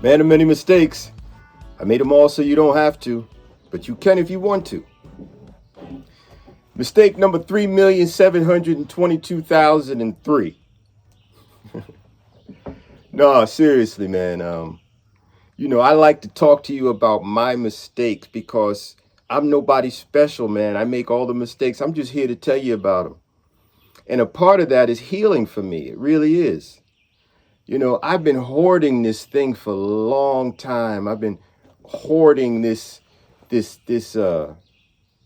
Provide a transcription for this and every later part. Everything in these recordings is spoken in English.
Man of many mistakes. I made them all so you don't have to, but you can if you want to. Mistake number 3,722,003. No, seriously, man. I like to talk to you about my mistakes because I'm nobody special, man. I make all the mistakes. I'm just here to tell you about them. And a part of that is healing for me. It really is. I've been hoarding this thing for a long time. I've been hoarding this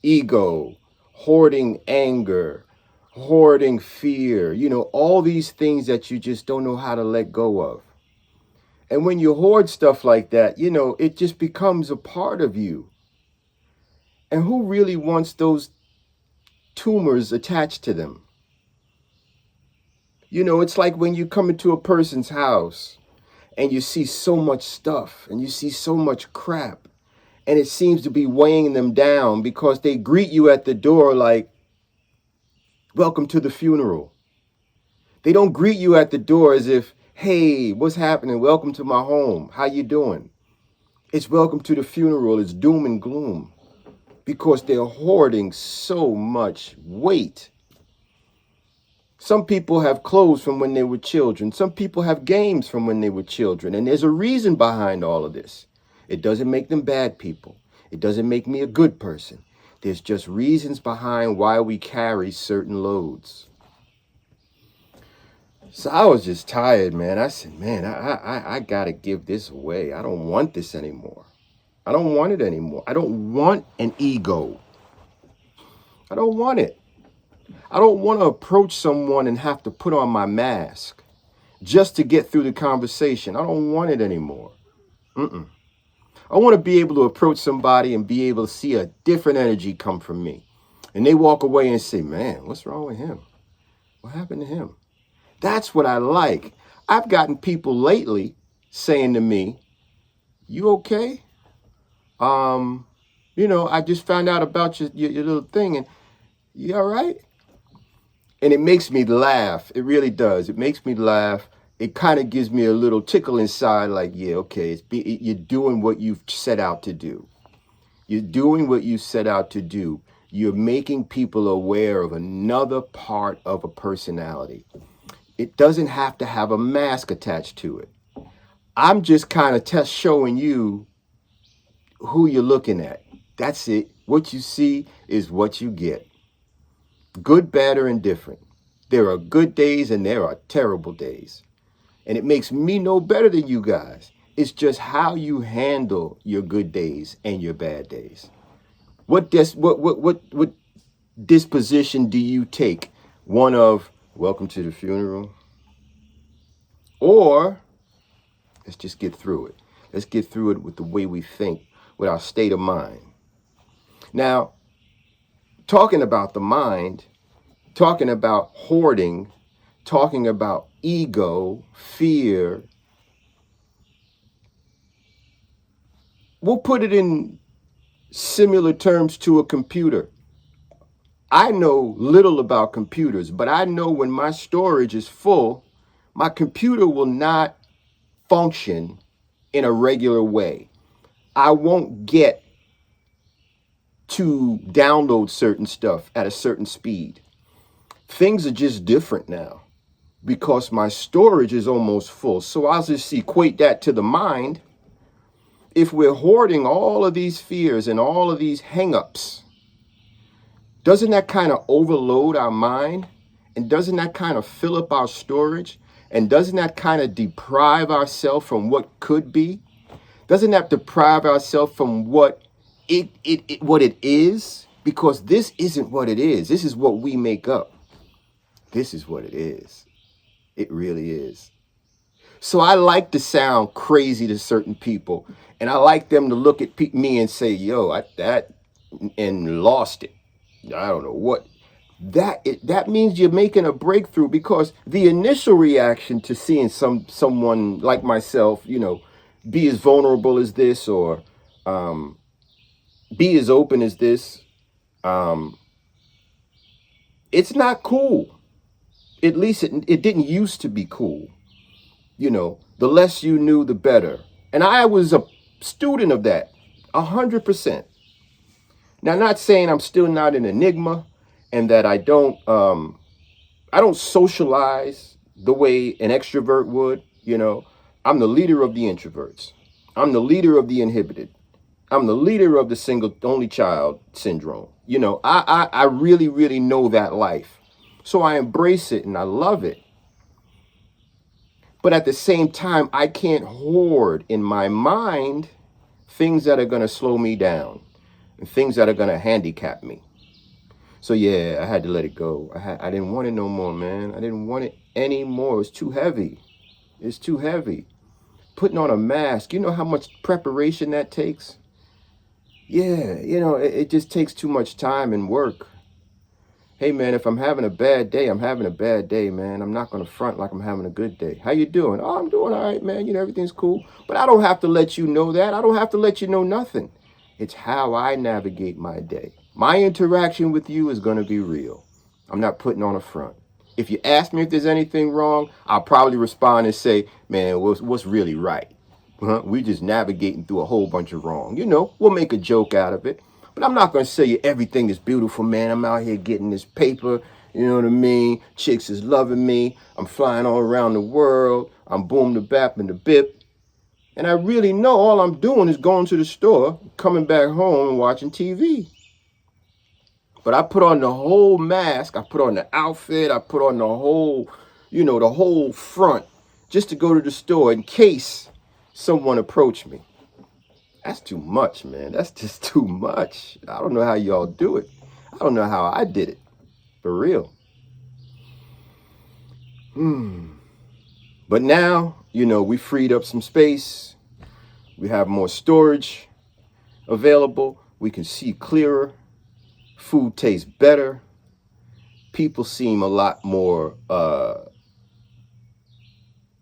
ego, hoarding anger, hoarding fear, all these things that you just don't know how to let go of. And when you hoard stuff like that, it just becomes a part of you. And who really wants those tumors attached to them? It's like when you come into a person's house and you see so much stuff and you see so much crap, and it seems to be weighing them down because they greet you at the door like, welcome to the funeral. They don't greet you at the door as if, hey, what's happening? Welcome to my home. How you doing? It's welcome to the funeral. It's doom and gloom because they're hoarding so much weight. Some people have clothes from when they were children. Some people have games from when they were children. And there's a reason behind all of this. It doesn't make them bad people. It doesn't make me a good person. There's just reasons behind why we carry certain loads. So I was just tired, man. I said, man, I got to give this away. I don't want this anymore. I don't want it anymore. I don't want an ego. I don't want it. I don't want to approach someone and have to put on my mask just to get through the conversation. I don't want it anymore. I want to be able to approach somebody and be able to see a different energy come from me. And they walk away and say, man, what's wrong with him? What happened to him? That's what I like. I've gotten people lately saying to me, you okay? I just found out about your little thing, and you all right? And it makes me laugh. It really does. It makes me laugh. It kind of gives me a little tickle inside, like, yeah, okay, you're doing what you've set out to do. You're doing what you set out to do. You're making people aware of another part of a personality. It doesn't have to have a mask attached to it. I'm just kind of showing you who you're looking at. That's it. What you see is what you get. Good, bad, or indifferent. There are good days and there are terrible days. And it makes me no better than you guys. It's just how you handle your good days and your bad days. What disposition do you take? One of, welcome to the funeral? Or, let's just get through it. Let's get through it with the way we think, with our state of mind. Now, talking about the mind, talking about hoarding, talking about ego, fear, we'll put it in similar terms to a computer. I know little about computers, but I know when my storage is full, my computer will not function in a regular way. I won't get to download certain stuff at a certain speed. Things are just different now because my storage is almost full. So I'll just equate that to the mind. If we're hoarding all of these fears and all of these hang-ups, doesn't that kind of overload our mind? And doesn't that kind of fill up our storage? And doesn't that kind of deprive ourselves from what could be? Doesn't that deprive ourselves from what it is? Because this isn't what it is. This is what we make up. This is what it is. It really is. So I like to sound crazy to certain people. And I like them to look at me and say, yo, and lost it. I don't know what. That means you're making a breakthrough, because the initial reaction to seeing someone like myself, be as vulnerable as this, or be as open as this, it's not cool. At least it didn't used to be cool. The less you knew, the better. And I was a student of that, 100%. Now, not saying I'm still not an enigma and that I don't socialize the way an extrovert would, you know. I'm the leader of the introverts. I'm the leader of the inhibited. I'm the leader of the single only child syndrome. You know, I really, really know that life. So I embrace it and I love it. But at the same time, I can't hoard in my mind things that are going to slow me down and things that are going to handicap me. So yeah, I had to let it go. I didn't want it no more, man. I didn't want it anymore. It was too heavy. It's too heavy. Putting on a mask, you know how much preparation that takes? Yeah, you know, it just takes too much time and work. Hey man, if I'm having a bad day, I'm having a bad day, man. I'm not gonna front like I'm having a good day. How you doing? Oh, I'm doing all right, man. You know, everything's cool. But I don't have to let you know that. I don't have to let you know nothing. It's how I navigate my day. My interaction with you is gonna be real. I'm not putting on a front. If you ask me if there's anything wrong, I'll probably respond and say, man, what's really right? Huh? We just navigating through a whole bunch of wrong. You know, we'll make a joke out of it. But I'm not going to say everything is beautiful, man. I'm out here getting this paper. You know what I mean? Chicks is loving me. I'm flying all around the world. I'm boom the bap and the bip. And I really know all I'm doing is going to the store, coming back home and watching TV. But I put on the whole mask. I put on the outfit. I put on the whole, you know, the whole front just to go to the store in case someone approached me. That's too much, man. That's just too much. I don't know how y'all do it. I don't know how I did it. For real. But now, you know, we freed up some space. We have more storage available. We can see clearer. Food tastes better. People seem a lot more,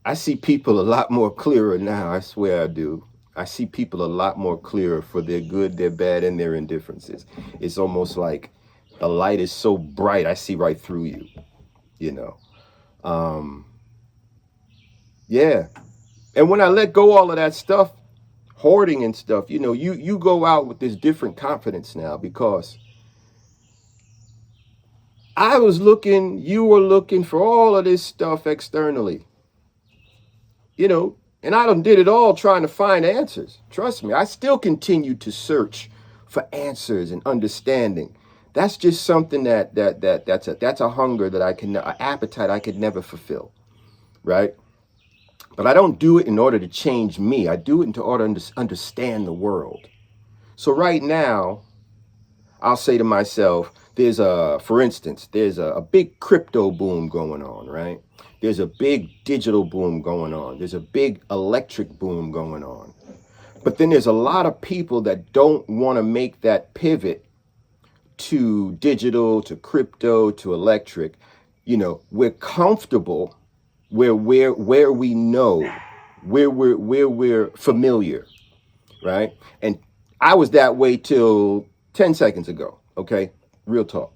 I see people a lot more clearer now. I swear I do. I see people a lot more clearer for their good, their bad, and their indifferences. It's almost like the light is so bright, I see right through you, you know. Yeah. And when I let go all of that stuff, hoarding and stuff, you know, you go out with this different confidence now because you were looking for all of this stuff externally, you know, and I done did it all trying to find answers. Trust me, I still continue to search for answers and understanding. That's just something that's a hunger that an appetite I could never fulfill, right? But I don't do it in order to change me. I do it in order to understand the world. So right now, I'll say to myself, for instance, there's a big crypto boom going on, right? There's a big digital boom going on. There's a big electric boom going on. But then there's a lot of people that don't want to make that pivot to digital, to crypto, to electric. You know, we're comfortable where we know, where we're familiar, right? And I was that way till 10 seconds ago, okay? Real talk.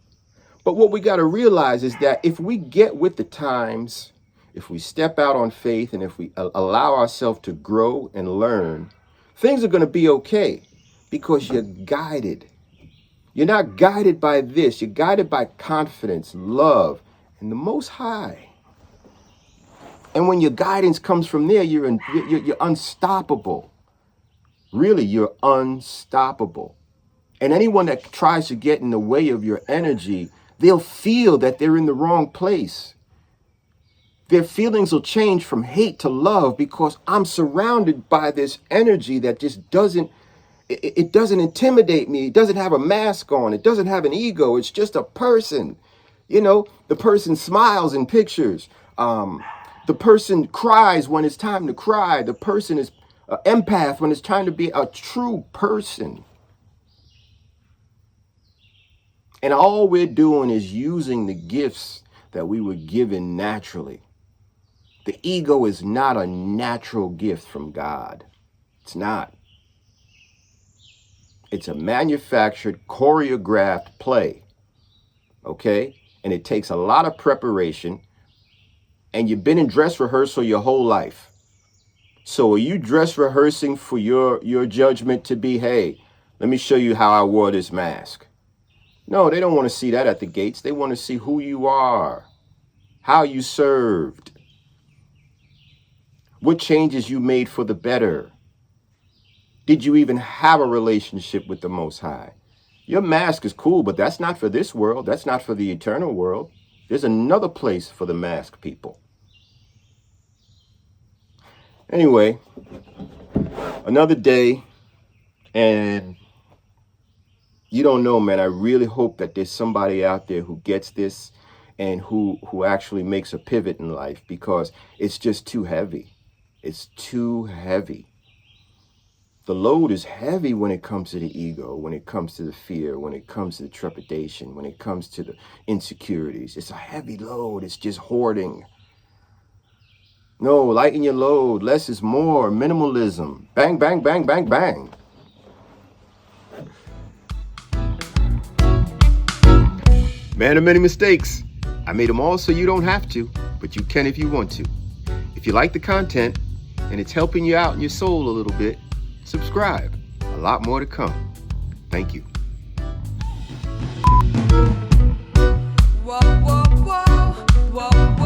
But what we got to realize is that if we get with the times, if we step out on faith, and if we allow ourselves to grow and learn, things are going to be okay because you're guided. You're not guided by this. You're guided by confidence, love, and the Most High. And when your guidance comes from there, you're unstoppable. Really, you're unstoppable. And anyone that tries to get in the way of your energy, they'll feel that they're in the wrong place. Their feelings will change from hate to love because I'm surrounded by this energy that just doesn't intimidate me. It doesn't have a mask on. It doesn't have an ego. It's just a person. You know, the person smiles in pictures. The person cries when it's time to cry. The person is an empath when it's time to be a true person. And all we're doing is using the gifts that we were given naturally. The ego is not a natural gift from God. It's not. It's a manufactured, choreographed play. Okay? And it takes a lot of preparation. And you've been in dress rehearsal your whole life. So are you dress rehearsing for your judgment to be, hey, let me show you how I wore this mask? No, they don't want to see that at the gates. They want to see who you are, how you served, what changes you made for the better. Did you even have a relationship with the Most High? Your mask is cool, but that's not for this world. That's not for the eternal world. There's another place for the mask people. Anyway, another day, and you don't know, man. I really hope that there's somebody out there who gets this and who actually makes a pivot in life, because it's just too heavy. It's too heavy. The load is heavy when it comes to the ego, when it comes to the fear, when it comes to the trepidation, when it comes to the insecurities. It's a heavy load. It's just hoarding. No, lighten your load. Less is more. Minimalism. Bang, bang, bang, bang, bang. Man of many mistakes. I made them all so you don't have to, but you can if you want to. If you like the content and it's helping you out in your soul a little bit, subscribe. A lot more to come. Thank you. Whoa, whoa, whoa, whoa.